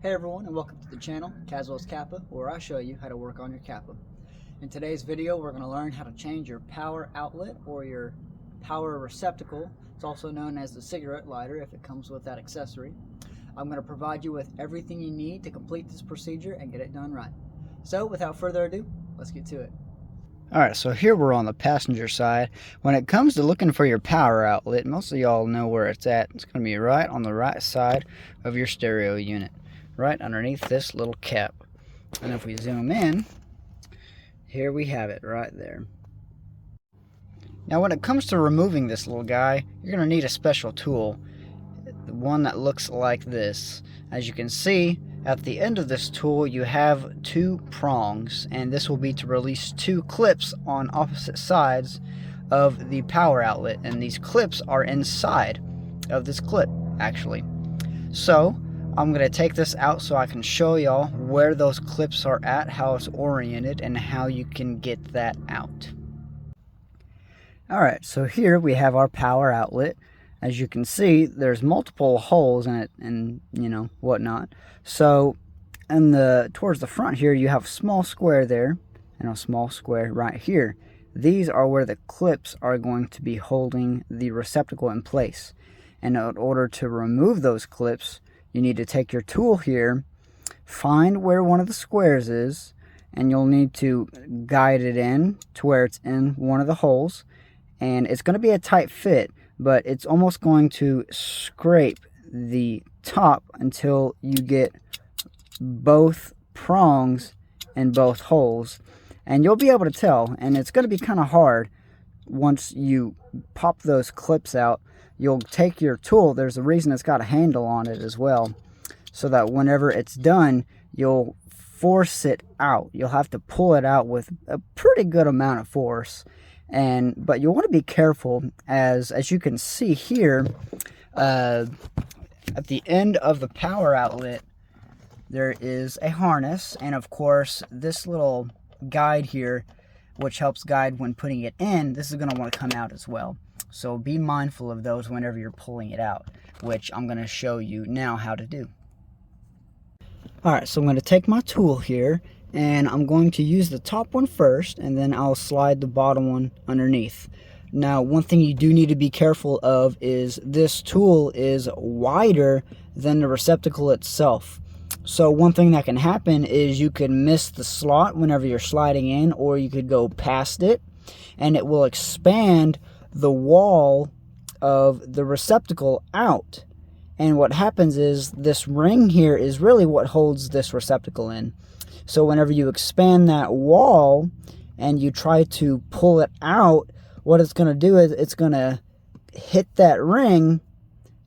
Hey everyone, and welcome to the channel, Kaswell's Kappa, where I show you how to work on your Kappa. In today's video, we're going to learn how to change your power outlet or your power receptacle. It's also known as the cigarette lighter if it comes with that accessory. I'm going to provide you with everything you need to complete this procedure and get it done right. So without further ado, let's get to it. Alright, so here we're on the passenger side. When it comes to looking for your power outlet, most of y'all know where it's at. It's going to be right on the right side of your stereo unit, right underneath this little cap. And if we zoom in, here we have it right there. Now when it comes to removing this little guy, you're going to need a special tool, one that looks like this. As you can see, at the end of this tool you have two prongs, and this will be to release two clips on opposite sides of the power outlet, and these clips are inside of this clip actually. So I'm going to take this out so I can show y'all where those clips are at, how it's oriented, and how you can get that out. Alright, so here we have our power outlet. As you can see, there's multiple holes in it and, whatnot. So towards the front here, you have a small square there and a small square right here. These are where the clips are going to be holding the receptacle in place. And in order to remove those clips, you need to take your tool here, find where one of the squares is, and you'll need to guide it in to where it's in one of the holes. And it's going to be a tight fit, but it's almost going to scrape the top until you get both prongs in both holes. And you'll be able to tell, and it's going to be kind of hard once you pop those clips out. You'll take your tool, there's a reason it's got a handle on it as well, so that whenever it's done, you'll force it out. You'll have to pull it out with a pretty good amount of force. But you'll want to be careful, as you can see here, at the end of the power outlet, there is a harness, and of course, this little guide here, which helps guide when putting it in, this is going to want to come out as well. So be mindful of those whenever you're pulling it out, which I'm going to show you now how to do. Alright, so I'm going to take my tool here, and I'm going to use the top one first, and then I'll slide the bottom one underneath. Now, one thing you do need to be careful of is this tool is wider than the receptacle itself. So one thing that can happen is you could miss the slot whenever you're sliding in, or you could go past it, and it will expand the wall of the receptacle out. And what happens is this ring here is really what holds this receptacle in. So whenever you expand that wall and you try to pull it out, what it's going to do is it's going to hit that ring,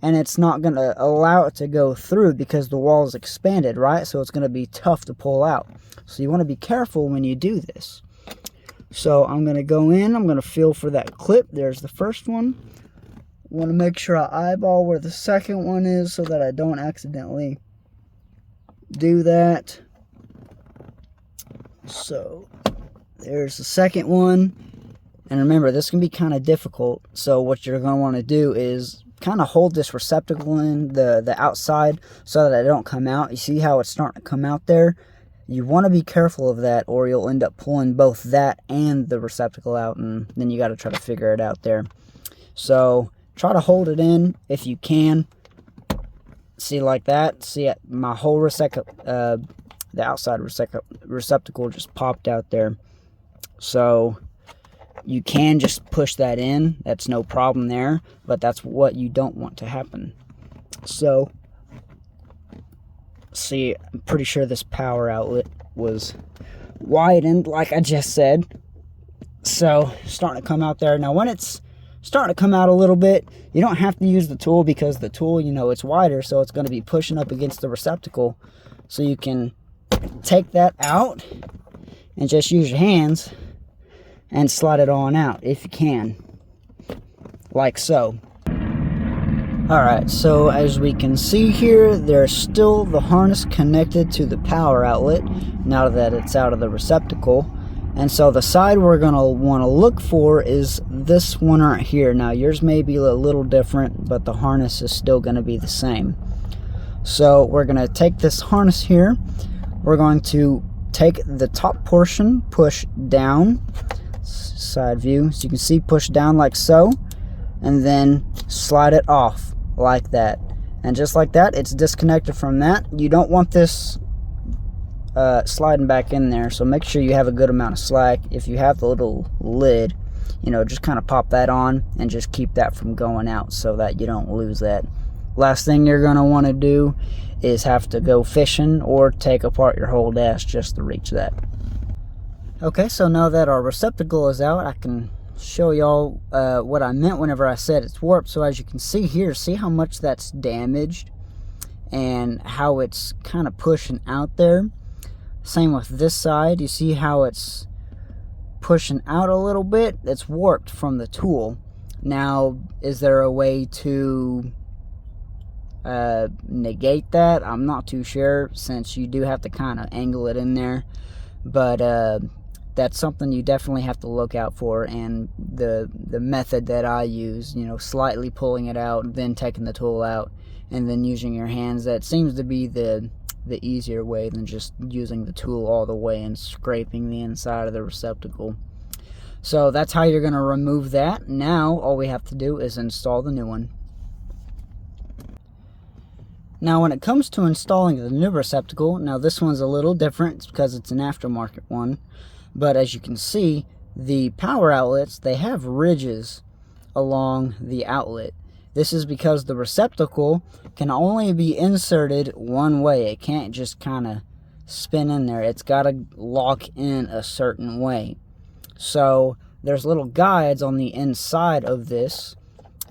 and it's not going to allow it to go through because the wall is expanded, right? So it's going to be tough to pull out. So you want to be careful when you do this. So I'm going to go in, I'm going to feel for that clip. There's the first one. I want to make sure I eyeball where the second one is so that I don't accidentally do that. So there's the second one. And remember, this can be kind of difficult. So what you're going to want to do is kind of hold this receptacle in the outside so that it don't come out. You see how it's starting to come out there? You want to be careful of that, or you'll end up pulling both that and the receptacle out, and then you got to try to figure it out there. So try to hold it in if you can. See, like that. See, my whole the outside receptacle just popped out there. So you can just push that in. That's no problem there, but that's what you don't want to happen. So see, I'm pretty sure this power outlet was widened like I just said. So starting to come out there. Now when it's starting to come out a little bit, you don't have to use the tool, because the tool, it's wider, so it's going to be pushing up against the receptacle. So you can take that out and just use your hands and slide it on out if you can, like so. Alright, so as we can see here, there's still the harness connected to the power outlet now that it's out of the receptacle. And so the side we're going to want to look for is this one right here. Now yours may be a little different, but the harness is still going to be the same. So we're going to take this harness here. We're going to take the top portion, push down, side view, so you can see, push down like so, and then slide it off like that. And just like that, it's disconnected from that. You don't want this sliding back in there, so make sure you have a good amount of slack. If you have the little lid, you know, just kind of pop that on and just keep that from going out so that you don't lose that. Last thing you're going to want to do is have to go fishing or take apart your whole dash just to reach that. Okay, so now that our receptacle is out, I can show y'all what I meant whenever I said it's warped. So as you can see here, see how much that's damaged and how it's kind of pushing out there. Same with this side. You see how it's pushing out a little bit? It's warped from the tool. Now, is there a way to negate that? I'm not too sure, since you do have to kind of angle it in there. But that's something you definitely have to look out for. And the method that I use, you know, slightly pulling it out, then taking the tool out, and then using your hands, that seems to be the easier way than just using the tool all the way and scraping the inside of the receptacle. So that's how you're going to remove that. Now all we have to do is install the new one. Now when it comes to installing the new receptacle, now this one's a little different because it's an aftermarket one, but as you can see, the power outlets, they have ridges along the outlet. This is because the receptacle can only be inserted one way. It can't just kind of spin in there. It's got to lock in a certain way. So there's little guides on the inside of this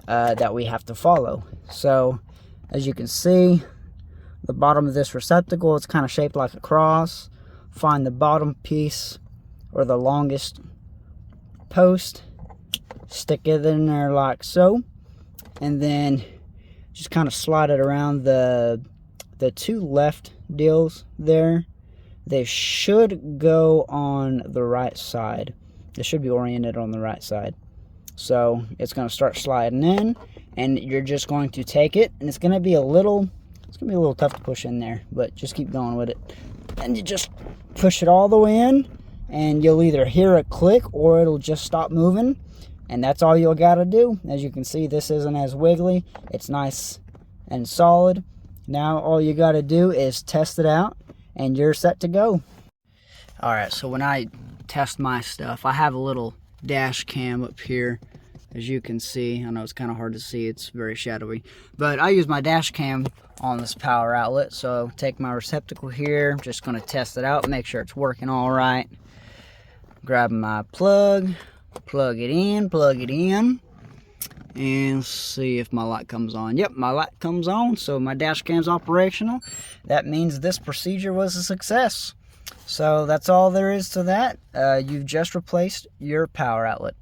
that we have to follow. So as you can see, the bottom of this receptacle, it's kind of shaped like a cross. Find the bottom piece or the longest post, stick it in there like so, and then just kind of slide it around the two left deals there. They should go on the right side. They should be oriented on the right side. So it's going to start sliding in, and you're just going to take it, and it's going to be a little tough to push in there, but just keep going with it. And you just push it all the way in, and you'll either hear it click or it'll just stop moving. And that's all you'll got to do. As you can see, this isn't as wiggly. It's nice and solid. Now all you got to do is test it out, and you're set to go. Alright, so when I test my stuff, I have a little dash cam up here. As you can see, I know it's kind of hard to see, it's very shadowy, but I use my dash cam on this power outlet. So take my receptacle here, I'm just going to test it out, make sure it's working all right. Grab my plug it in, and see if my light comes on. Yep, my light comes on, so my dash cam's operational. That means this procedure was a success. So that's all there is to that. You've just replaced your power outlet.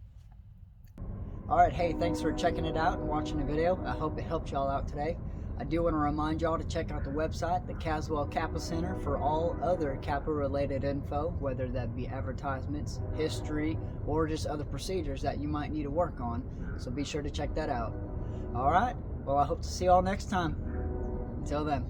Alright, hey, thanks for checking it out and watching the video. I hope it helped y'all out today. I do want to remind y'all to check out the website, the Kaswell Kappa Center, for all other Kappa related info, whether that be advertisements, history, or just other procedures that you might need to work on. So be sure to check that out. Alright, well, I hope to see y'all next time. Until then.